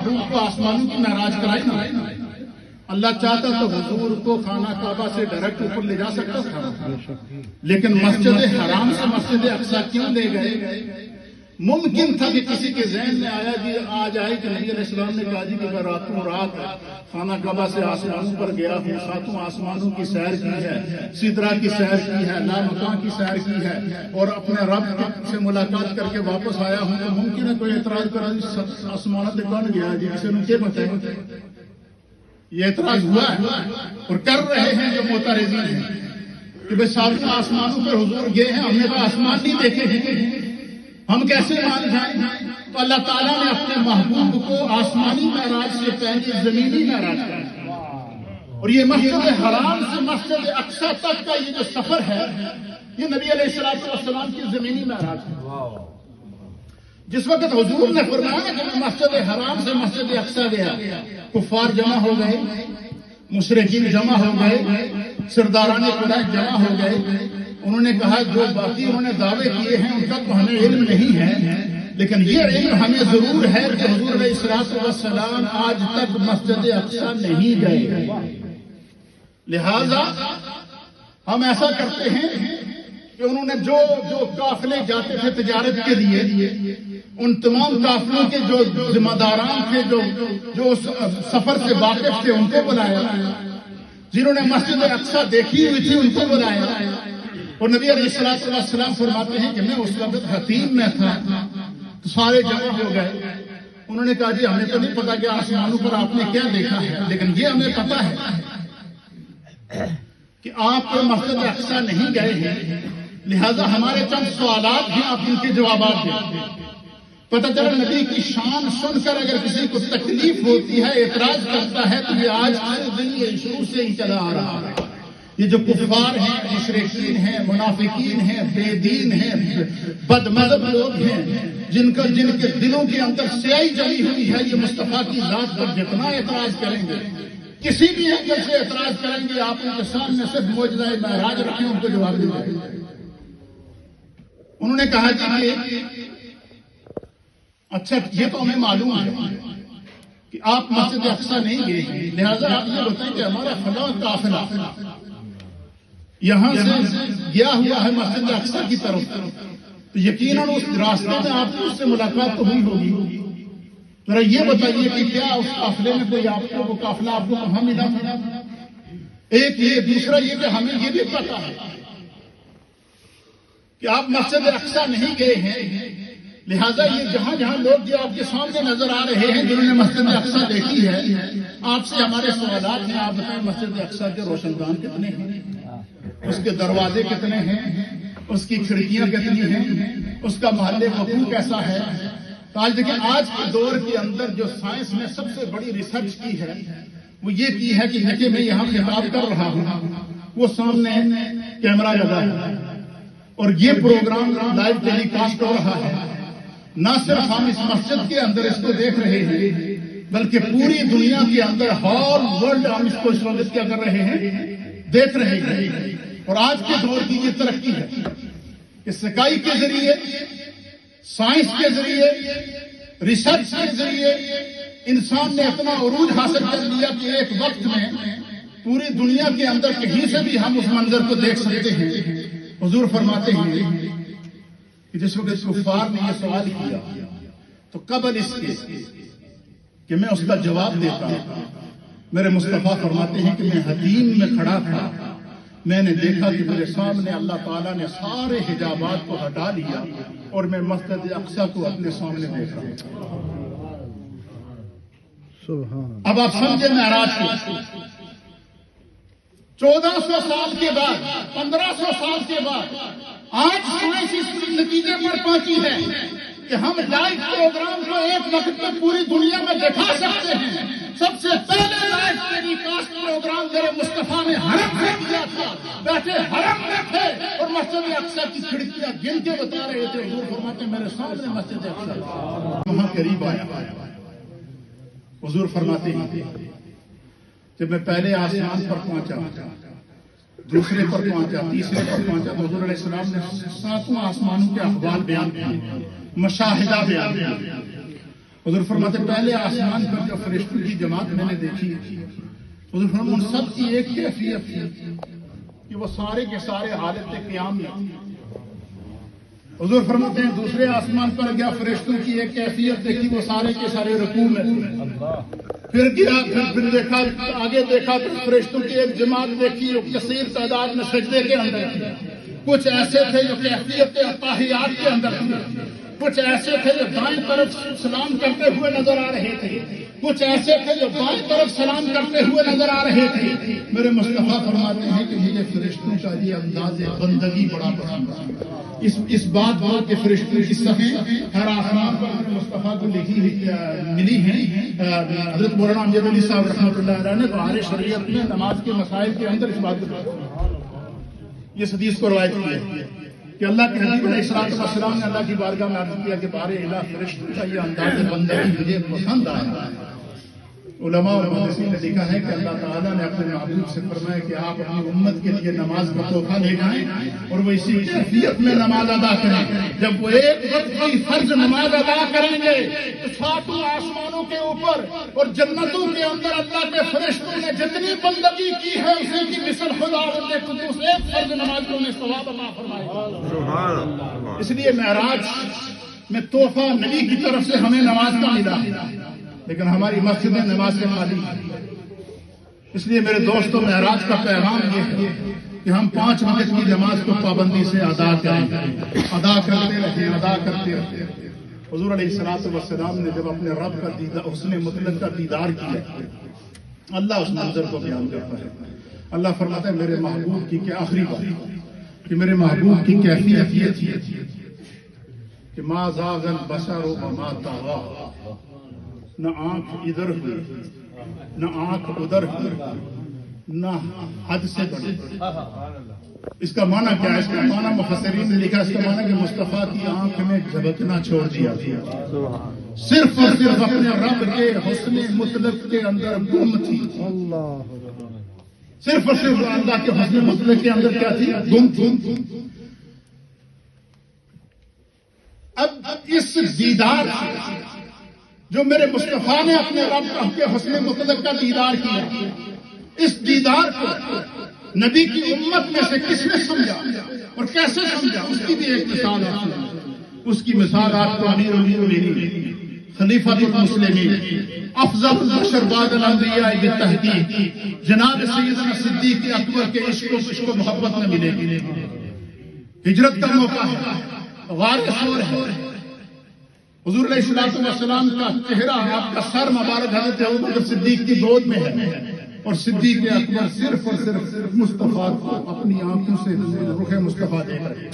محبوب کو آسمانوں کی معراج کرائی نا. اللہ چاہتا تو حضور کو خانہ کعبہ سے ڈائریکٹ اوپر لے جا سکتا تھا، لیکن مسجد حرام سے مسجد اقصی کیوں لے گئے؟ ممکن تھا کہ کسی کے ذہن میں آیا کہ آج آئے کہ نبی علیہ السلام نے کہا جی کہ میں راتوں رات خانہ کعبہ سے آسمانوں پر گیا ہوں، ساتوں آسمانوں کی سیر کی ہے، سدرہ کی سیر کی ہے، لامکان کی سیر کی ہے، اور اپنے رب سے ملاقات کر کے واپس آیا ہوں. تو ممکن ہے کوئی اعتراض کرا جی آسمانوں پہ کون گیا جی، کسی نے کیا بتایا؟ یہ اعتراض ہوا ہے اور کر رہے ہیں جو معترضین ہیں کہ بھائی ساتوں آسمانوں پر حضور گئے ہیں، ہم نے تو آسمان نہیں دیکھے ہیں، ہم کیسے مان جائیں؟ تو اللہ تعالیٰ نے اپنے محبوب کو آسمانی معراج سے پہلے زمینی معراج کرایا، اور یہ مسجد حرام سے مسجد اقصی تک کا یہ جو سفر ہے یہ نبی علیہ السلام کی زمینی معراج ہے. جس وقت حضور نے فرمایا کہ میں مسجد حرام سے مسجد اقصی گیا، کفار جمع ہو گئے، مشرکین جمع ہو گئے، سرداران قریش جمع ہو گئے. انہوں نے کہا جو باقی انہوں نے دعوے کیے ہیں ان کا تو ہمیں علم نہیں ہے، لیکن یہ علم ہمیں ضرور ہے کہ حضور علیہ السلام آج تک مسجد اقصی نہیں گئے. لہذا ہم ایسا کرتے ہیں کہ انہوں نے جو قافلے جاتے تھے تجارت کے لیے، ان تمام قافلوں کے جو ذمہ داران تھے، جو سفر سے واقف تھے، ان کو بلایا. جنہوں نے مسجد اقصی دیکھی ہوئی تھی ان کو بلایا. اور نبی علیہ السلام فرماتے ہیں کہ میں اس وقت حتیم میں تھا تو سارے جمع ہو گئے. انہوں نے کہا جی ہمیں تو نہیں پتا کہ آسمانوں پر آپ نے کیا دیکھا ہے، لیکن یہ ہمیں پتا ہے کہ آپ مسجد اقصی نہیں گئے ہیں، لہذا ہمارے چند سوالات ہیں، آپ ان کے جوابات دیں. پتہ چلا نبی کی شان سن کر اگر کسی کو تکلیف ہوتی ہے، اعتراض کرتا ہے، تو یہ آج کے دن یہ شروع سے ہی چلا آ رہا ہے. یہ جو کفار ہیں، مشرکین ہیں، منافقین ہیں، بے دین ہیں، بد مذہب لوگ ہیں، جن کے دلوں کے اندر سیاہی جمی ہوئی ہے، یہ مصطفیٰ کی ذات پر جتنا اعتراض کریں گے، کسی بھی اینگل سے اعتراض کریں گے، آپ ان کے سامنے صرف معجزہ معراج رکھیں، ان کو جواب دیں. انہوں نے کہا کہ اچھا یہ تو ہمیں معلوم ہے کہ آپ مسجد اقصی نہیں گئے ہیں، لہذا آپ یہ بتائیں کہ ہمارا فلاں قافلہ یہاں سے گیا ہوا ہے مسجد اقصی کی طرف، تو یقیناً اس راستے میں آپ کو اس سے ملاقات تو ہوئی ہوگی. ذرا یہ بتائیے کہ کیا اس قافلے میں کوئی آپ کو وہ قافلہ آپ کو کہاں ملا تھا؟ ایک یہ، دوسرا یہ کہ ہمیں یہ بھی پتا ہے کہ آپ مسجد اقصی نہیں گئے ہیں، لہٰذا یہ جہاں جہاں لوگ جو آپ کے سامنے نظر آ رہے ہیں جنہوں نے مسجد اقصی دیکھی ہے، آپ سے ہمارے سوالات ہیں. آپ بتائیں مسجد اقصی کے روشن دان کتنے ہیں، اس کے دروازے کتنے ہیں، اس کی کھڑکیاں کتنی ہیں، اس کا محل وقوع کیسا ہے. تو آج دیکھیں آج کے دور کے اندر جو سائنس نے سب سے بڑی ریسرچ کی ہے وہ یہ کی ہے کہ دیکھیں میں یہاں خطاب کر رہا ہوں، وہ سامنے کیمرہ لگا ہے اور یہ پروگرام لائیو ٹیلی کاسٹ ہو رہا ہے. نہ صرف ہم اس مسجد کے اندر اس کو دیکھ رہے ہیں بلکہ پوری دنیا کے اندر ہال ورلڈ ہم اس کو اس وقت کیا کر رہے ہیں، دیکھ رہے ہیں. اور آج کے دور کی یہ ترقی ہے کہ سکائی کے ذریعے، سائنس کے ذریعے، ریسرچ کے ذریعے انسان نے اتنا عروج حاصل کر لیا کہ ایک وقت میں پوری دنیا کے اندر کہیں سے بھی ہم اس منظر کو دیکھ سکتے ہیں. حضور فرماتے ہیں کہ جس وقت کفار نے یہ سوال کیا تو قبل اس کے کہ میں اس کا جواب دیتا ہوں، میرے مصطفیٰ فرماتے ہیں کہ میں حتیم میں کھڑا تھا، میں نے دیکھا کہ میرے سامنے اللہ تعالیٰ نے سارے حجابات کو ہٹا لیا اور میں مسجد اقصی کو اپنے سامنے دیکھ رہا ہوں. اب آپ سمجھے معراج کو 1400 سال کے بعد، 1500 سال کے بعد آج سائنس اس نتیجے پر پہنچی ہے کہ ہم لائیو پروگرام کو ایک وقت میں پوری دنیا میں دکھا سکتے ہیں. سب سے پہلے لائیو ٹیلی کاسٹ پروگرام میرے مصطفیٰ نے حرم میں کیا تھا، بیٹھے حرم میں تھے اور مسجد اقصی کی کھڑکیاں گن کے بتا رہے تھے. حضور فرماتے ہیں میرے سامنے مسجد اقصی وہاں قریب آیا. حضور فرماتے ہیں جب میں پہلے آسمان پر پہنچا، دوسرے پر پہنچا، تیسرے پر پہنچا، تو حضور علیہ السلام نے 7 آسمانوں کے احوال بیان کیے، مشاہدہ بیان کیے. حضور فرماتے پہلے آسمان پر جو فرشتوں کی جماعت میں نے دیکھی، حضور فرماتے ان سب کی ایک کیفیت تھی کہ وہ سارے کے سارے حالت قیام میں. حضور فرماتے ہیں دوسرے آسمان پر گیا، فرشتوں کی ایک کیفیت دیکھی، وہ سارے کے سارے رکوع میں تھے. پھر گیا، پھر دیکھا، آگے دیکھا تو فرشتوں کی ایک جماعت دیکھی جو کثیر تعداد میں سجدے کے اندر تھی. کچھ ایسے تھے جو کیفیت التحیات کے اندر تھے، کچھ ایسے تھے جو دائیں طرف سلام کرتے ہوئے نظر آ رہے تھے، کچھ ایسے تھے جو بائیں طرف سلام کرتے ہوئے نظر آ رہے تھے. میرے مصطفیٰ فرماتے ہیں کہ مجھے فرشتوں کا یہ انداز بندگی بڑا پسند ہے. اس بات کے فرشتوں کی صفیں ہر آسمان پر میرے مصطفیٰ کو لکھی ملی ہیں. حضرت مولانا امجد علی صاحب رحمۃ اللہ علیہ نے بہار شریعت میں نماز کے مسائل کے اندر اس بات کو یہ حدیث کو روایت کی ہے کہ اللہ کے حبیب علیہ السلام نے اللہ کی بارگاہ میں عرض کیا کہ بارے الہ فرشتوں کا یہ انداز بندگی مجھے پسند آیا. علماء اور محدثین نے لکھا ہے کہ اللہ تعالیٰ نے اپنے محبوب سے فرمایا کہ آپ اپنی امت کے لیے نماز کا تحفہ لے جائیں اور وہ اسی کیفیت میں نماز ادا کریں. جب وہ ایک وقت کی فرض نماز ادا کریں گے تو ساتوں آسمانوں کے اوپر اور جنتوں کے اندر اللہ کے فرشتوں نے جتنی بندگی کی ہے اسی کی مثل خداوند قدوس ایک فرض نماز کو انہیں ثواب عطا فرمائے. اس لیے معراج میں تحفہ نبی کی طرف سے ہمیں نماز کا ملا، لیکن ہماری مسجد میں نماز سے خالی ہے. اس لیے میرے دوستوں معراج کا پیغام یہ ہے کہ ہم 5 وقت کی نماز کو پابندی سے ادا کریں، ادا کرتے رہے. حضور علیہ الصلوۃ والسلام نے جب اپنے رب کا دیدار، حسن مطلق کا دیدار کیا، اللہ اس منظر کو بیان کرتا ہے. اللہ فرماتا ہے میرے محبوب کی کیا آخری بات کہ میرے محبوب کی کیفیت یہ تھی کہ ما زاغ البصر وما طغى. نہ آنکھ ادھر ہوئی، نہ آنکھ ادھر ہوئی، نہ حد سے بڑی. اس کا معنی کیا ہے؟ اس کا معنی مفسرین نے لکھا، اس کا معنی کہ مصطفیٰ کی آنکھ میں جھبکنا چھوڑ دیا تھی، صرف اور صرف اپنے رب کے حسن مطلق کے اندر گم تھی. صرف اور صرف اللہ کے حسن مطلق کے اندر کیا تھی؟ گم تھی. اب اس دیدار جو میرے مصطفیٰ نے اپنے رب کے حسن مطلق کا دیدار کیا، اس دیدار کو نبی کی امت میں سے کس نے سمجھا اور کیسے سمجھا، اس کی بھی ایک مثال ہے. اس کی مثال آپ کو امیر المومنین خلیفۃ المسلمین افضل البشر بعد الانبیاء بالتحقیق جناب سیدنا صدیق اکبر کے عشق و محبت میں ملے گی. ہجرت کا موقع ہے، غار ثور ہے. حضور علیہ الصلوۃ والسلام کا چہرہ، آپ کا سر مبارک حضرت ابوبکر صدیق کی گود میں ہے اور صدیق اکبر صرف اور صرف مصطفیٰ کو اپنی آنکھوں سے رخ مصطفیٰ دیکھ رہے ہیں.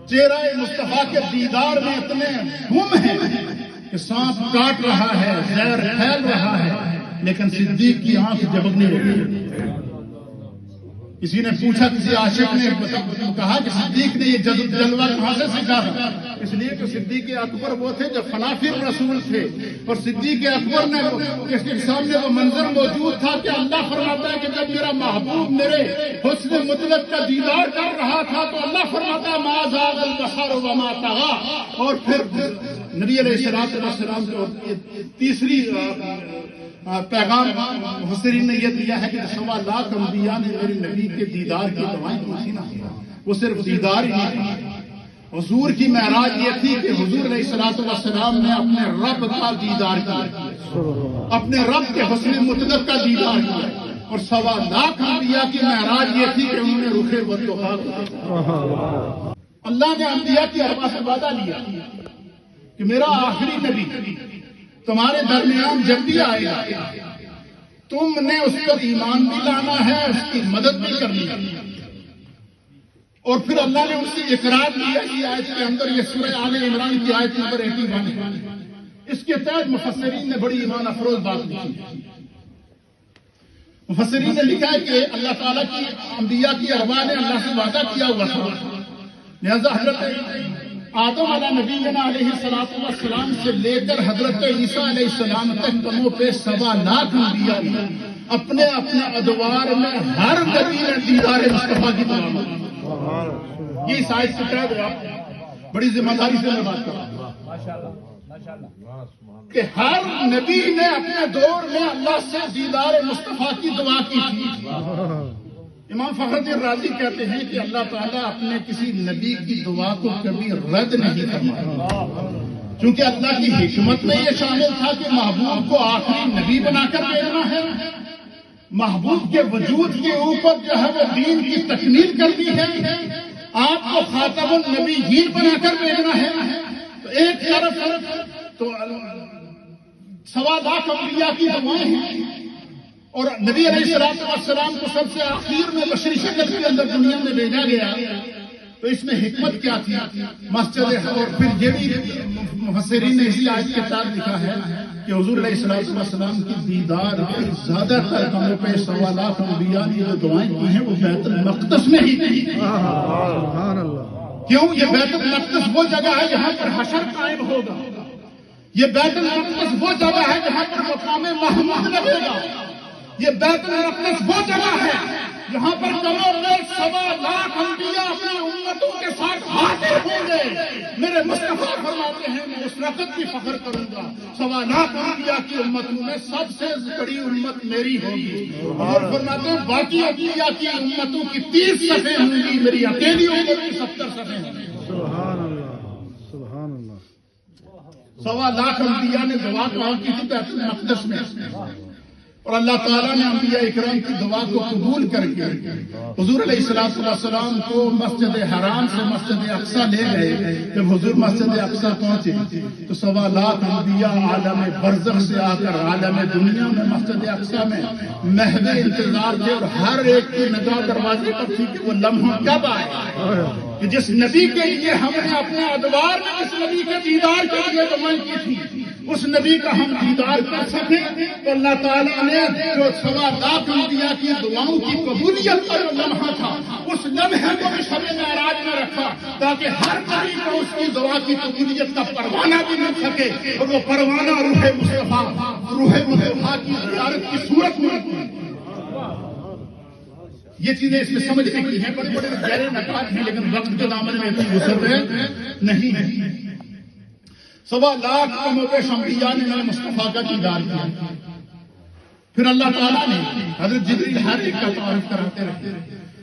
چہرہ مصطفیٰ کے دیدار میں اتنے گم ہیں کہ سانپ کاٹ رہا ہے، زہر پھیل رہا ہے، لیکن صدیق کی آنکھ جھپکنے لگی. کسی نے پوچھا، کسی عاشق نے کہا کہ صدیق نے یہ جلوہ کہاں سے سیکھا؟ اس لیے کہ صدیق اکبر وہ تھے جو فنافر رسول تھے، اور صدیق اکبر نے اس کے سامنے وہ منظر موجود تھا کہ اللہ فرماتا ہے کہ جب میرا محبوب میرے حسن مطلق کا دیدار کر رہا تھا تو اللہ فرماتا ہے ما زاغ البصر وما طغى. اور پھر نبی علیہ السلام کو تیسری پیغام مفسرین نے یہ دیا ہے کہ 1.25 لاکھ انبیاء نے میرے نبی کے دیدار کی دعائیں پوچھی نا. وہ صرف دیدار ہی نہیں، حضور کی معراج یہ تھی کہ حضور علیہ السلام نے اپنے رب کا دیدار کیا، اپنے رب کے حسن مطلق کا دیدار کیا. اور 1.25 لاکھ انبیاء کی معراج یہ تھی کہ انہوں نے رخ والضحیٰ کو. اللہ نے انبیاء کی ارواح سے وعدہ لیا کہ میرا آخری نبی تمہارے درمیان جب بھی آئے گا تم نے اس پر ایمان بھی لانا ہے، اس کی مدد بھی کرنی ہے. اور پھر اللہ نے اس کی اقرار کی ہے آیت کے اندر، یہ سورہ آل عمران کی آیت نمبر 81 ہے. اس کے تحت مفسرین نے بڑی ایمان افروز بات لکھی. مفسرین نے لکھا ہے کہ اللہ تعالیٰ کی انبیاء کی ارواح نے اللہ سے وعدہ کیا ہوا تھا، لہذا حضرت آدم علیہ نبینا علیہ السلام سے لے کر حضرت عیسیٰ علیہ السلام تک کموں پہ 1.25 لاکھ انبیاء نے اپنے اپنے ادوار میں ہر نبی نے دیدار مصطفیٰ کی طرح. یہ آیت سے کہہ دو، آپ بڑی ذمہ داری سے میں بات کر رہا ہوں. کہ ہر نبی نے اپنے دور میں اللہ سے دیدار مصطفیٰ کی دعا کی تھی. امام فخر الدین رازی کہتے ہیں کہ اللہ تعالیٰ اپنے کسی نبی کی دعا کو کبھی رد نہیں فرمایا، کیونکہ اللہ کی حکمت میں یہ شامل تھا کہ محبوب کو آخری نبی بنا کر بھیجنا ہے، محبوب کے وجود کے اوپر جو ہے وہ دین کی تکمیل کرنی ہے، آپ کو خاتم النبیین بنا کر بھیجنا ہے. تو ایک طرف تو 1.25 لاکھ انبیاء کی دعائیں ہیں، اور نبی علیہ السلام کو سب سے آخر میں بشری شکل کے اندر دنیا میں بھیجا گیا. تو اس میں حکمت کیا تھی؟ مسجد، اور پھر یہ بھی مفسرین نے اسی آیت کے ساتھ لکھا ہے کہ حضور علیہ السلام کی دیدار کی زیادہ تر کاموں پہ 1.25 لاکھ انبیاء نے جو دعائیں کی ہیں وہ بیت المقدس میں ہی کی. سبحان اللہ. کیوں؟ یہ بیت المقدس وہ جگہ ہے جہاں پر حشر قائم ہوگا، یہ بیت المقدس وہ جگہ ہے جہاں پر مقام محمود لگے گا، یہ بیت المقدس وہ جگہ ہے جہاں پر کموں میں 1.25 لاکھ انبیاء اپنی امتوں کے ساتھ حاضر ہوں گے. میرے مصطفیٰ فرماتے ہیں میں اس وقت بھی فخر کروں گا 1.25 لاکھ انبیاء کی امتوں میں سب سے بڑی امت میری ہوگی. اور فرماتے ہیں باقی انبیاء کی امتوں کی 30 صفیں ہوں گی، میری اکیلی امت کی 70 صفیں ہوں گی. سبحان اللہ، سبحان اللہ. 1.25 لاکھ انبیاء نے دعا کی تھی بیت المقدس میں، اور اللہ تعالیٰ نے انبیاء اکرام کی دعا کو قبول کر کے حضور علیہ السلام کو مسجد حرام سے مسجد اقصیٰ لے گئے. جب حضور مسجد اقصیٰ پہنچے تو 1.25 لاکھ انبیاء عالم برزخ سے آ کر عالم دنیا میں مسجد اقصیٰ میں محو انتظار تھے، اور ہر ایک کی نگاہ دروازے پر تھی کہ وہ لمحہ کب آئے کہ جس نبی کے لیے ہم نے اپنے ادوار میں اس نبی کے دیدار کے لیے دعائیں کی تھی، اس نبی کا ہم دیدار کر سکیں. تو اللہ تعالیٰ نے جو 1.25 لاکھ انبیاء کی دعاؤں کی قبولیت کا جو لمحہ تھا، اس لمحے کو بھی شب معراج میں رکھا تاکہ ہر نبی کو اس کی دعا کی قبولیت کا پروانہ بھی مل سکے، اور وہ پروانہ روح مصطفیٰ کی زیارت کی صورت میں. یہ چیزیں اس میں سمجھنے کی ہیں، بڑے بڑے گہرے نکات ہیں، لیکن وقت کے دامن میں اتنی وسعت نہیں ہے. 1.25 لاکھ کموں پہ انبیاء نے میرے مصطفیٰ کا دیدار کیا. پھر اللہ تعالیٰ نے حضرت جبریل ہر ایک کا تعارف کراتے رہتے،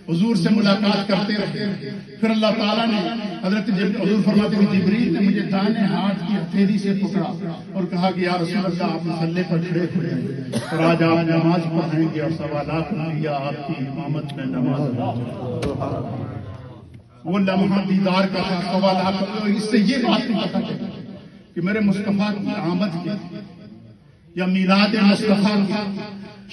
حضور سے ملاقات کرتے رہتے. پھر اللہ تعالیٰ نے حضور فرماتے ہیں جبریل نے مجھے دائیں ہاتھ کی ہتھیلی سے پکڑا اور کہا کہ یا رسول اللہ آپ مسلح پر کھڑے ہو جائیں اور آج آپ نماز پڑھائیں گے، اور 1.25 لاکھ انبیاء آپ کی امامت میں نماز پڑھیں. وہ لمحہ دیدار کا تھا 1.25 لاکھ. اس سے یہ بات نہیں پتہ چلتی کہ میرے مصطفیٰ کی آمد کی یا میلاد مصطفیٰ کی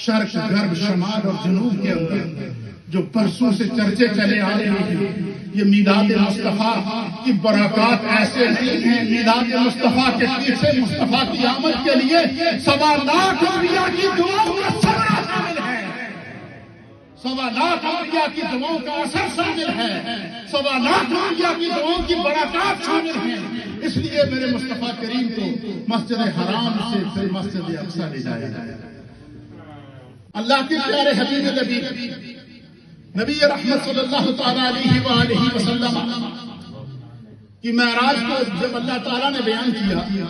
شرق غرب شمال اور جنوب کے اندر جو برسوں سے چرچے چلے آ رہے ہیں، یہ میلاد مصطفیٰ کی برکات ایسے نہیں ہیں. میلاد مصطفیٰ کے پیچھے مصطفیٰ کی آمد کے لیے 1.25 لاکھ انبیاء کی دعاؤں کا ثمرہ شامل ہے، 1.25 لاکھ انبیاء کی دعاؤں کا اثر شامل ہے، 1.25 لاکھ انبیاء کی دعاؤں کی برکات شامل ہیں. اس لیے میرے مصطفیٰ کریم کو مسجد حرام سے پھر مسجد اقصیٰ لے جایا گیا. اللہ کے پیارے حبیب نبی رحمت صلی اللہ تعالیٰ علیہ وآلہ وسلم کی معراج کو جب اللہ تعالیٰ نے بیان کیا،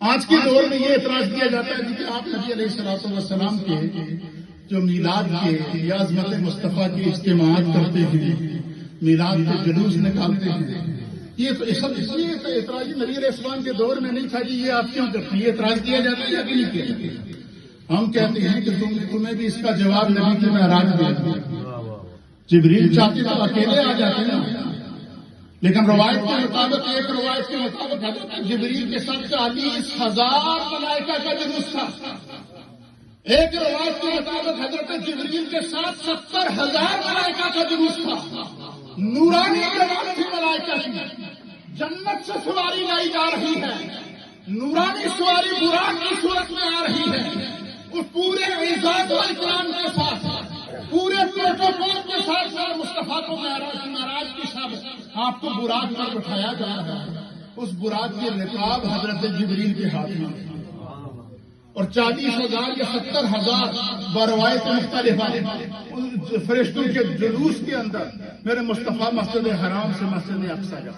آج کے دور میں یہ اعتراض کیا جاتا ہے کہ آپ نبی علیہ السلام کے جو میلاد کے یا عظمت مصطفیٰ کے اجتماعات کرتے ہیں، میلاد کے جلوس نکالتے ہیں. یہ تو اعتراض نبی علیہ السلام کے دور میں نہیں تھا کہ یہ آپ کیوں کرتے ہیں، یہ اعتراض کیا جاتا ہے یا کہ نہیں کیا جاتا. ہم کہتے ہیں کہ تمہیں بھی اس کا جواب نبی کے معراج دیا. جبریل چاہتے تو اکیلے آ جاتے ہیں، لیکن روایت کے مطابق ایک روایت کے مطابق حضرت جبریل کے ساتھ 40,000 ملائکہ کا جلوس تھا. ایک روایت کے مطابق حضرت جبریل کے ساتھ 70,000 ملائکہ کا جلوس تھا. نورانی جماعت تھی ملائکہ کی، جنت سے سواری لائی جا رہی ہے، نورانی سواری براق کی صورت میں آ رہی ہے. اس پورے اعزاز و اکرام کے ساتھ، پورے پروٹوکول کے ساتھ مصطفیٰ کو معراج کی شب آپ کو براق پر بٹھایا جا رہا ہے. اس براق کی رکاب حضرت جبریل کے ہاتھ میں، اور 40,000 یا 70,000 بروایت مختلف فرشتوں کے جلوس کے اندر میرے مصطفیٰ مسجد حرام سے مسجد اقصیٰ جا.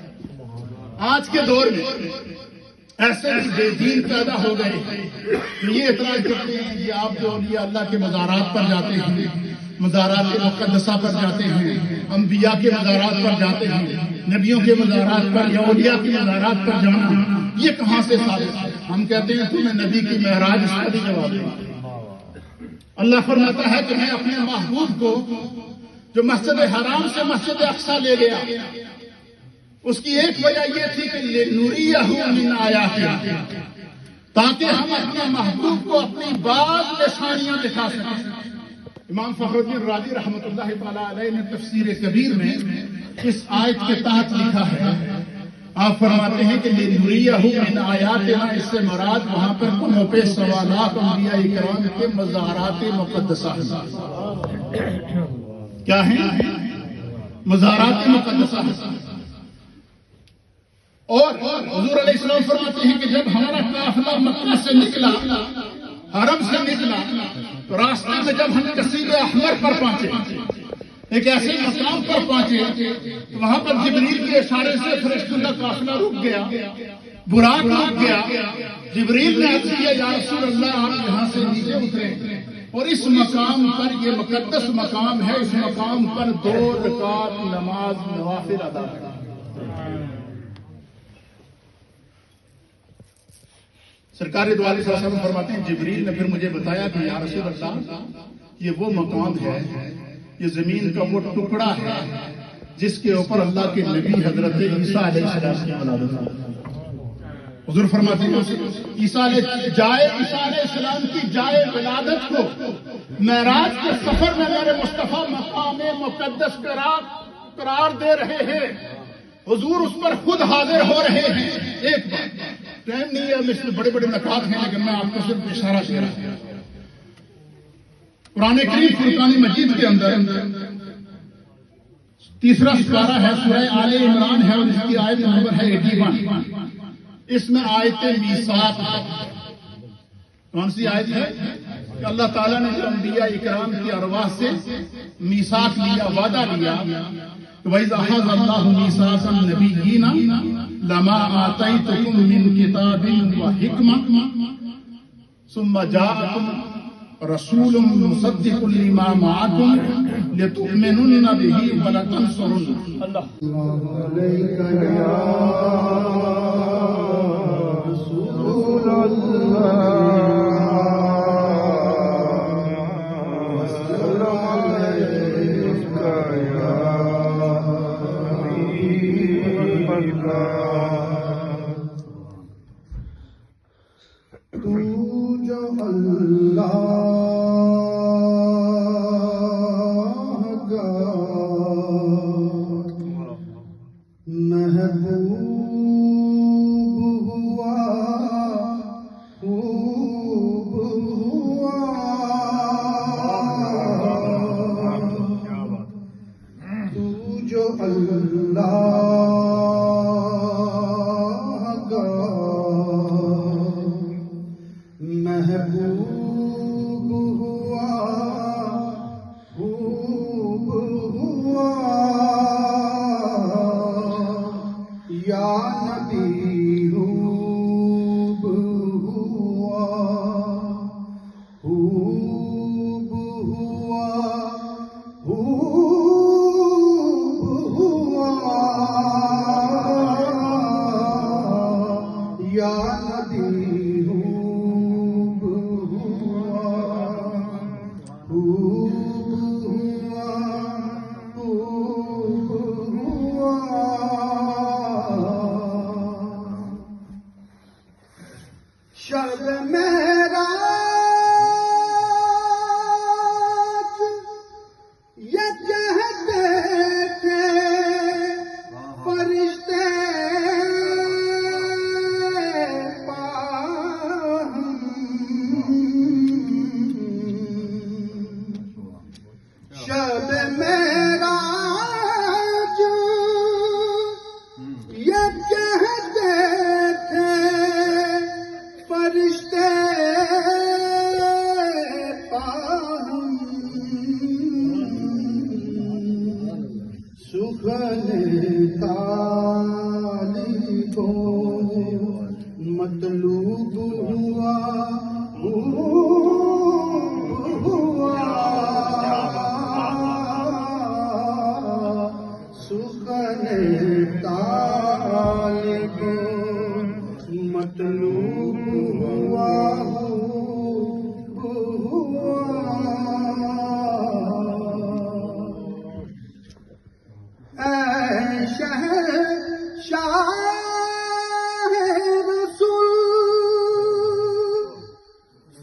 آج کے دور میں ایسے بھی بے دین پیدا ہو گئے کہ یہ اعتراض کرتے ہیں کہ آپ جو اولیاء اللہ کے مزارات پر جاتے ہیں، مزارات مقدسہ پر جاتے ہیں، انبیاء کے مزارات پر جاتے ہیں، نبیوں کے مزارات پر یا اولیاء کے مزارات پر جانا یہ کہاں سے ثابت ہے؟ ہم کہتے ہیں تمہیں نبی کی معراج اس کا بھی جواب دیں۔ اللہ فرماتا ہے کہ میں اپنے محبوب کو جو مسجد حرام سے مسجد اقصی لے گیا، اس کی ایک وجہ یہ تھی کہ لِنُرِيَهُ مِنْ آیَاتِنَا، تاکہ ہم اپنے محبوب کو اپنی بعض نشانیاں دکھا سکیں۔ امام فخر الدین رازی رحمۃ اللہ تعالی علیہ نے تفسیر کبیر میں اس آیت کے تحت لکھا ہے، آپ فرماتے ہیں کہ لِنُرِيَهُ مِنْ آیَاتِنَا، اس سے مراد وہاں پر کنوں پہ سوالات انبیاء کرام کے مزارات مقدسہ ہیں۔ کیا ہیں؟ مزارات مقدسہ ہیں۔ اور حضور علیہ السلام فرماتے ہیں کہ جب ہمارا قافلہ مکہ سے نکلا، حرم سے نکلا، تو راستے میں جب ہم کثیر احمر پر پہنچے، ایک ایسے مقام پر پہنچے تو وہاں پر جبریل کے اشارے سے فرشتوں کا قافلہ رک گیا، براق رک گیا۔ جبریل نے عرض کیا یا رسول اللہ آپ یہاں سے نیچے اترے، اور اس مقام پر، یہ مقدس مقام ہے، اس مقام پر 2 رکعت نماز نوافل ادا کریں۔ سرکار دو علیہ وسلم فرماتے ہیں جبریل نے پھر مجھے بتایا کہ یا رسول اللہ یہ وہ مقام ہے، یہ زمین کا وہ ٹکڑا ہے جس کے اوپر اللہ کے نبی حضرت عیسیٰ علیہ السلام کی ولادت ہے۔ حضور فرماتے ہیں عیسیٰ علیہ السلام کی جائے ولادت کو معراج کے سفر میں میرے مصطفیٰ مقام مقدس قرار دے رہے ہیں، حضور اس پر خود حاضر ہو رہے ہیں۔ ایک بات، ٹائم نہیں ہے، اس میں بڑے بڑے نکات ہیں لیکن میں آپ کو صرف اشارہ کر رہا ہوں۔ قرآن کریم فرقان مجید کے اندر 3 سپارہ ہے، سورہ آل عمران ہے، اور اس کی آیت نمبر ہے 81۔ اس میں آیت میثاق، کون سی آیت ہے؟ کہ اللہ تعالیٰ نے جو انبیاء اکرام کی ارواح سے میثاق لیا، وعدہ لیا، وَإِذْ أَخَذَ اللَّهُ مِيثَاقَ النَّبِيِّينَ لَمَا آتَيْتُكُم مِّن كِتَابٍ وَحِكْمَةٍ ثُمَّ جَاءَكُم رَّسُولٌ مُّصَدِّقٌ لِّمَا مَعَكُمْ لِتُؤْمِنُنَّ بِهِ وَلَتَنصُرُنَّهُ۔ اللہ علیکہ یا رسول اللہ،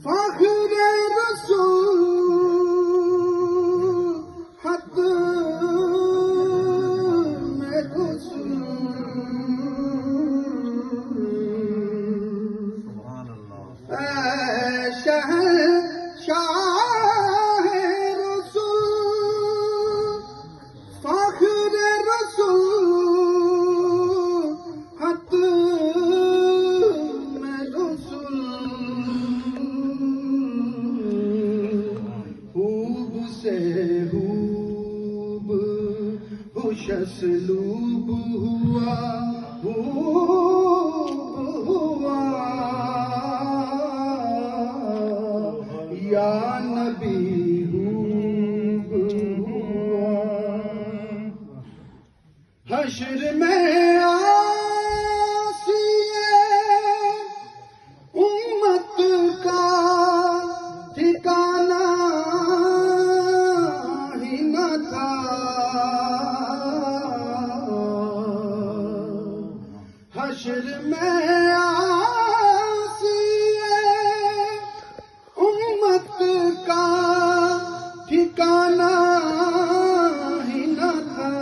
فخر رسول حق میں رسول اے شہر شاہ رسول فخر رسول حق میں رسول خوب سے خوب خوش اسلوب ہوا خوب ہوا یا نبی خوب ہوا حشر میں آسیے امت کا ٹھکانہ ہی نہ تھا حشر میں آسیے امت کا ٹھکانہ ہی نہ تھا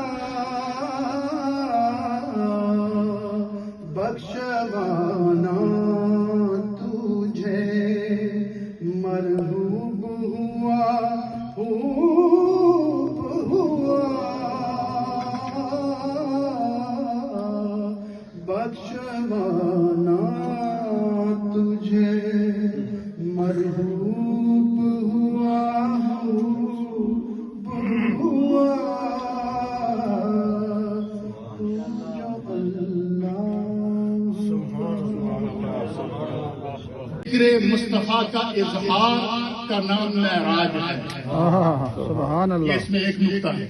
بخشوانا تجھے مرحوب ہوا خوب ہوا بخشوانا تجھے مرحوب ہوا خوب ہوا تو جو ذکر مصطفیٰ کا اظہار کا نام معراج ہے. سبحان یہ اللہ. اس میں ایک نقطہ ہے.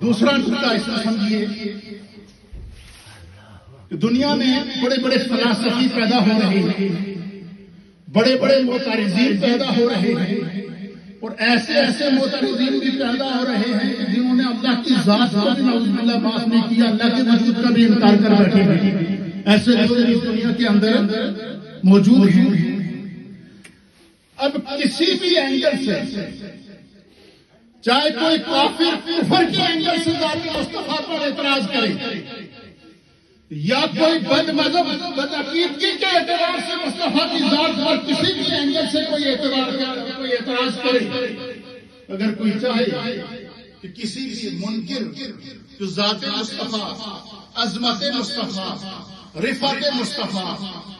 دوسرا نقطہ اس میں سمجھیے کہ دنیا میں بڑے بڑے فلاسفی پیدا ہو رہے ہیں, بڑے بڑے معترضین پیدا ہو رہے ہیں, اور ایسے ایسے معترضین بھی پیدا ہو رہے ہیں جنہوں نے اللہ کی ذات کا بھی نعوذ باللہ بات نہیں کیا, اللہ کے وجود کا بھی انکار کر بیٹھے ہیں. ایسے لوگ اس دنیا کے اندر موجود ہیں. اب کسی بھی اینگل سے, چاہے کوئی کافر کفر کے اینگل سے ذات مصطفیٰ پر اعتراض کرے, یا کوئی بد مذہب بد عقیدگی کے اعتبار سے مصطفیٰ کی ذات پر کسی بھی اینگل سے کوئی اعتراض کرے, اگر کوئی چاہے کہ کسی بھی منکر جو ذات مصطفیٰ, عظمت مصطفیٰ, رفعت مصطفیٰ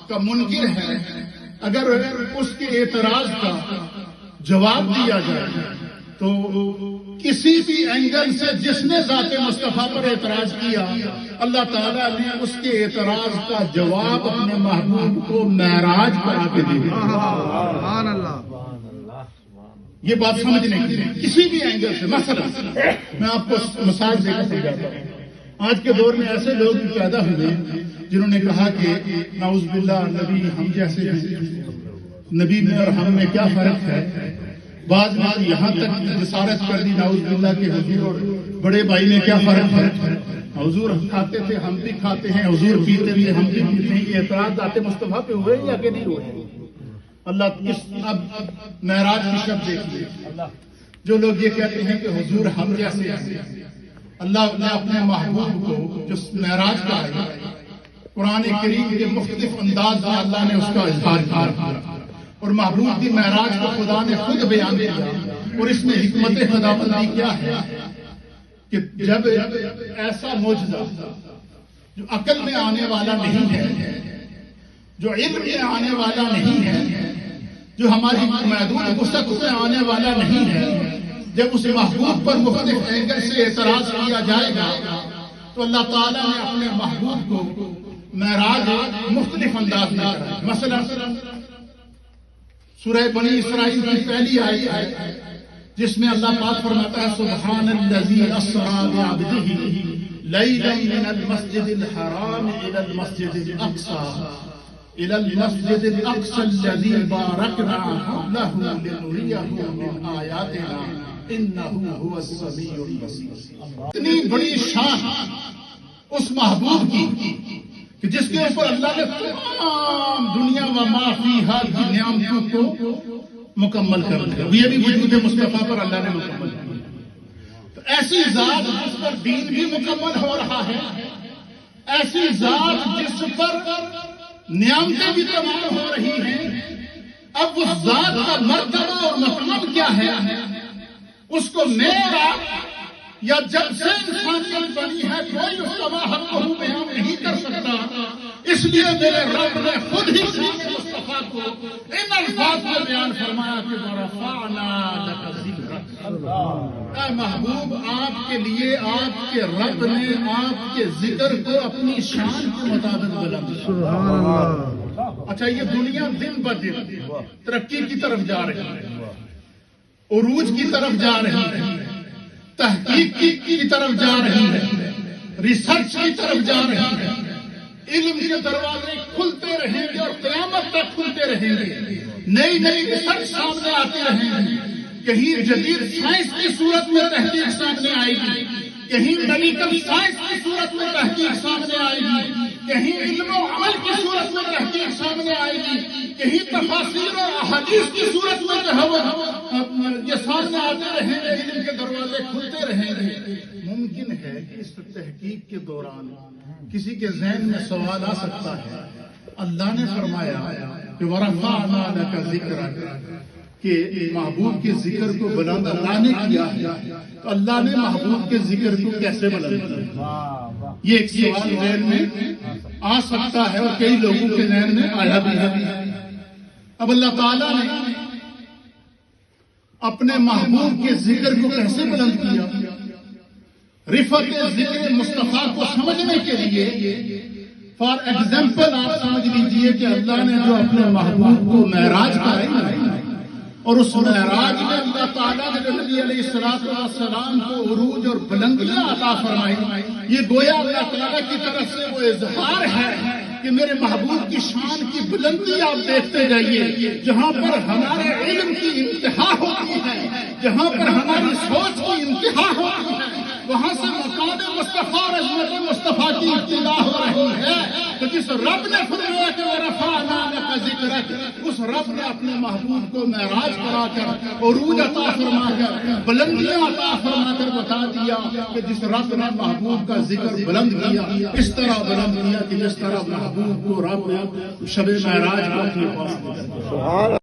کا منکر ہے, اگر اس کے اعتراض کا جواب دیا جائے تو کسی بھی اینگل سے جس نے ذات مصطفیٰ پر اعتراض کیا, اللہ تعالیٰ نے اس کے اعتراض کا جواب اپنے محبوب کو معراج کرا کے دیا. سبحان اللہ. یہ بات سمجھنے کی کسی بھی اینگل سے. مثلا میں آپ کو مثال دے کر سمجھاتا ہوں. آج کے دور میں ایسے لوگ پیدا ہوئے جنہوں نے کہا کہ نعوذ باللہ نبی ہم جیسے ہیں, نبی میں اور ہم میں کیا فرق ہے. بعض بار یہاں تک جسارت کر دی نعوذ باللہ کے حضور اور بڑے بھائی میں کیا فرق ہے. حضور کھاتے تھے ہم بھی کھاتے ہیں, حضور پیتے تھے ہم بھی پیتے ہیں. یہ اعتراض ذات مصطفیٰ پہ ہوئے یا کہ نہیں ہوئے. اللہ اب معراج کی شب دیکھیے, جو لوگ یہ کہتے ہیں کہ حضور ہم جیسے ہیں, اللہ نے اپنے محبوب کو جو معراج کا ہے قرآن کریم کے مختلف انداز میں اللہ نے اس کا اظہار کیا, اور محبوب کی معراج کو خدا نے خود بیان کیا. اور اس میں حکمت خداوندی کیا ہے کہ جب ایسا معجزہ جو عقل میں آنے والا نہیں ہے, جو علم میں آنے والا نہیں ہے, جو ہماری محدود وسعت میں آنے والا نہیں ہے, جب اس محبوب پر مختلف اینگل سے اعتراض کیا جائے گا تو اللہ تعالیٰ نے اپنے محبوب کو معراج مختلف انداز میں کرا. مثلا سورہ بنی اسرائیل کی پہلی آیت ہے جس میں اللہ پاک فرماتا ہے سبحان الذی اسری بعبدہ لیلا من المسجد الحرام الى المسجد الاقصى الذي باركنا حوله لنريه من آياتنا انه هو السميع البصير. اتنی بڑی شان اس محبوب کی کہ جس کے اوپر اللہ نے تمام دنیا و ما فیہا کی نعمتوں کو مکمل کر دیا. یہ بھی وجود مصطفیٰ پر اللہ نے مکمل کیا. تو ایسی ذات جس پر دین بھی مکمل ہو رہا ہے، ایسی ذات جس پر نعمتیں بھی تمام ہو رہی ہیں، اب اس ذات کا مرتبہ اور مقام کیا ہے، اس کو میرا یا جب سے انسانیت بنی ہے کوئی اس کا حق کو بیان نہیں کر سکتا. اس لیے میرے رب نے خود ہی مصطفیٰ کو ان الفاظ میں بیان فرمایا کہ ورفعنا لک ذکرک. اے محبوب، آپ کے لیے آپ کے رب نے آپ کے ذکر کو اپنی شان کے مطابق بلند کیا. سبحان اللہ. اچھا، یہ دنیا دن بدن ترقی کی طرف جا رہی ہے، عروج کی طرف جا رہی ہے، تحقیق کی طرف جا رہی ہے، ریسرچ کی طرف جا رہی ہے. علم کے دروازے کھلتے رہیں گے اور قیامت تک کھلتے رہیں گے. نئی نئی ریسرچ سامنے آتی رہیں گی. کہیں جدید سائنس کی صورت میں تحقیق سامنے آئے گی، کہیں میڈیکل سائنس کی صورت میں تحقیق سامنے آئے گی، کہیں علم و عمل کی صورت میں تحقیق سامنے آئے گی، کہیں تفاسیر اور احادیث کی صورت میں یہ سامنے آتے رہیں گے. علم کے دروازے کھلتے رہیں گے. ممکن ہے کہ اس تحقیق کے دوران کسی کے ذہن میں سوال آ سکتا ہے. اللہ نے فرمایا کہ ورفعنا لک ذکرک، کہ محبوب کے ذکر کو بلند اللہ نے کیا ہے، تو اللہ نے محبوب کے ذکر کو کیسے بلند کیا؟ یہ ایک سوال ذہن میں آ سکتا ہے اور کئی لوگوں کے ذہن میں آیا بھی ہے. اب اللہ تعالیٰ نے اپنے محبوب کے ذکر کو کیسے بلند کیا؟ رفعت ذکر مصطفیٰ کو سمجھنے کے لیے فار ایگزامپل آپ سمجھ لیجئے کہ اللہ نے جو اپنے محبوب کو معراج کرائی اور اس معراج میں اللہ تعالیٰ نے نبی علیہ السلام کو عروج اور بلندیاں عطا فرمائی. یہ گویا اللہ تعالیٰ کی طرف سے وہ اظہار ہے کہ میرے محبوب کی شان کی بلندی آپ دیکھتے جائیے. جہاں پر ہمارے علم کی انتہا ہوتی ہے، جہاں پر ہماری سوچ کی انتہا ہوتی ہے، وہاں سے مقام مصطفیٰ اور عظمت مصطفیٰ کی ابتدا ہو رہی ہے. تو جس رب نے فرمایا کہ ورفعنا لک ذکرک، اس رب نے اپنے محبوب کو معراج کرا کر عروج عطا فرما کر بلندیاں عطا فرما کر بتا دیا کہ جس رب نے محبوب کا ذکر بلند کیا، اس طرح بلند کیا کہ جس طرح محبوب کو رب نے شب معراج کو اپنے پاس